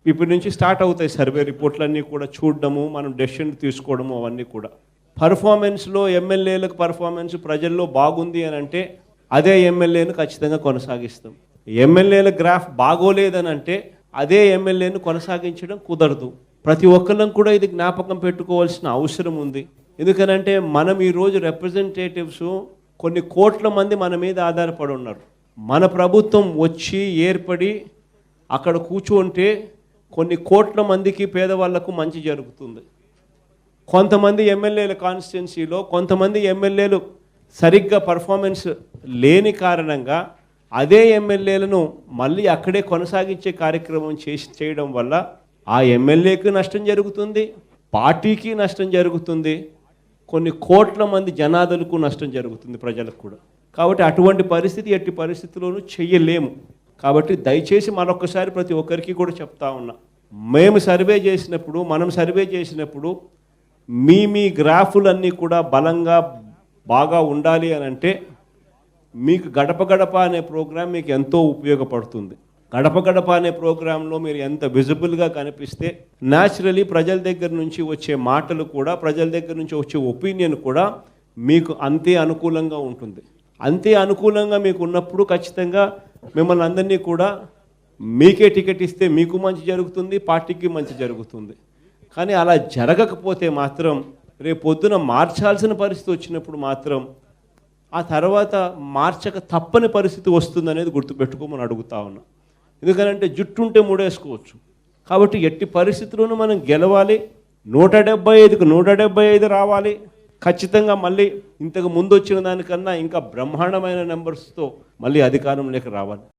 ఇప్పటి నుంచి స్టార్ట్ అవుతాయి సర్వే రిపోర్ట్లన్నీ కూడా చూడడము, మనం డెసిషన్ తీసుకోవడము అవన్నీ కూడా. పర్ఫార్మెన్స్లో ఎమ్మెల్యేలకు పర్ఫార్మెన్స్ ప్రజల్లో బాగుంది అని అంటే అదే ఎమ్మెల్యేను ఖచ్చితంగా కొనసాగిస్తాం. ఎమ్మెల్యేల గ్రాఫ్ బాగోలేదని అంటే అదే ఎమ్మెల్యేను కొనసాగించడం కుదరదు. ప్రతి ఒక్కళ్ళం కూడా ఇది జ్ఞాపకం పెట్టుకోవాల్సిన అవసరం ఉంది. ఎందుకనంటే మనం ఈరోజు రిప్రజెంటేటివ్స్ కొన్ని కోట్ల మంది మన మీద ఆధారపడి ఉన్నారు. మన ప్రభుత్వం వచ్చి ఏర్పడి అక్కడ కూర్చుంటే కొన్ని కోట్ల మందికి పేదవాళ్లకు మంచి జరుగుతుంది. కొంతమంది ఎమ్మెల్యేల కాన్స్టిట్యున్సీలో కొంతమంది ఎమ్మెల్యేలు సరిగ్గా పర్ఫార్మెన్స్ లేని కారణంగా అదే ఎమ్మెల్యేలను మళ్ళీ అక్కడే కొనసాగించే కార్యక్రమం చేయడం వల్ల ఆ ఎమ్మెల్యేకి నష్టం జరుగుతుంది, పార్టీకి నష్టం జరుగుతుంది, కొన్ని కోట్ల మంది జనాదులకు నష్టం జరుగుతుంది, ప్రజలకు కూడా. కాబట్టి అటువంటి పరిస్థితి ఎట్టి పరిస్థితుల్లోనూ చెయ్యలేము. కాబట్టి దయచేసి మరొకసారి ప్రతి ఒక్కరికి కూడా చెప్తా ఉన్నా, మేము సర్వే చేసినప్పుడు మనం సర్వే చేసినప్పుడు మీ గ్రాఫులన్నీ కూడా బలంగా బాగా ఉండాలి అని అంటే మీకు గడప గడప అనే ప్రోగ్రాం మీకు ఎంతో ఉపయోగపడుతుంది. గడప గడప అనే ప్రోగ్రాంలో మీరు ఎంత విజిబుల్గా కనిపిస్తే న్యాచురలీ ప్రజల దగ్గర నుంచి వచ్చే మాటలు కూడా, ప్రజల దగ్గర నుంచి వచ్చే ఒపీనియన్ కూడా మీకు అంతే అనుకూలంగా ఉంటుంది. అంతే అనుకూలంగా మీకు ఉన్నప్పుడు ఖచ్చితంగా మిమ్మల్ని అందరినీ కూడా మీకే టికెట్ ఇస్తే మీకు మంచి జరుగుతుంది, పార్టీకి మంచి జరుగుతుంది. కానీ అలా జరగకపోతే మాత్రం రేపు పొద్దున మార్చాల్సిన పరిస్థితి వచ్చినప్పుడు మాత్రం ఆ తర్వాత మార్చక తప్పని పరిస్థితి వస్తుందనేది గుర్తుపెట్టుకోమని అడుగుతా ఉన్నా. ఎందుకంటే జుట్టు ఉంటే ముడేసుకోవచ్చు. కాబట్టి ఎట్టి పరిస్థితుల్లోనూ మనం గెలవాలి. 175కు 175 రావాలి. ఖచ్చితంగా మళ్ళీ ఇంతకు ముందు వచ్చిన దానికన్నా ఇంకా బ్రహ్మాండమైన నెంబర్స్తో మళ్ళీ అధికారంలోకి రావాలి.